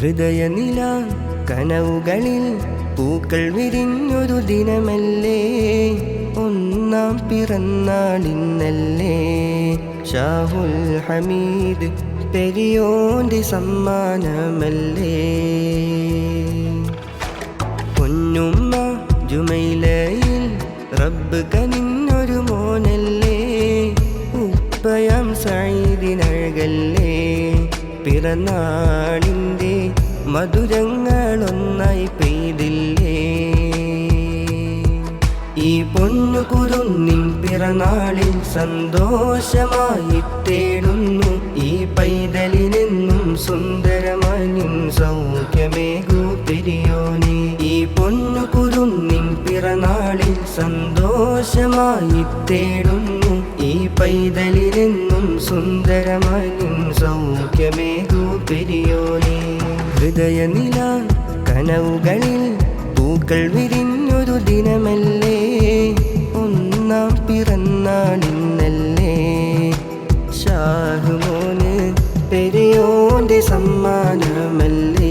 ഹൃദയനില കനവുകളിൽ പൂക്കൾ വിരിഞ്ഞൊരു ദിനമല്ലേ, ഒന്നാം പിറന്നാളിന്നല്ലേ. ഷാഹുൽ ഹമീദ് പെരിയോന്റെ സമ്മാനമല്ലേ. പൊന്നുമ്മ ജുമൈലയിൽ റബ്ബ് കനിഞ്ഞൊരു മോനല്ലേ, ഉപ്പയാം സഈദിനഴകല്ലേ. പിറന്നാളിൻ്റെ മധുരങ്ങളൊന്നായി പെയ്തില്ലേ. ഈ പൊന്നു കുരുന്നിൻ പിറന്നാളിൽ സന്തോഷമായി തേടുന്നു. ഈ പൈതലിനെന്നും സുന്ദരമാനും സൗഖ്യമേകൂ പെരിയോനെ. ഈ പൊന്നു കുരുന്നിൻ പിറന്നാളിൽ സന്തോഷമായി തേടുന്നു. ഈ പൈതലിനെന്നും സുന്ദരമാനും സൗഖ്യമേകൂ പെരിയോനെ. ഹൃദയനില കനവുകളിൽ പൂക്കൾ വിരിഞ്ഞൊരു ദിനമല്ലേ, ഒന്നാം പിറന്നാളിന്നല്ലേ. ഷാഹുമോന് പെരിയോന്റെ സമ്മാനമല്ലേ.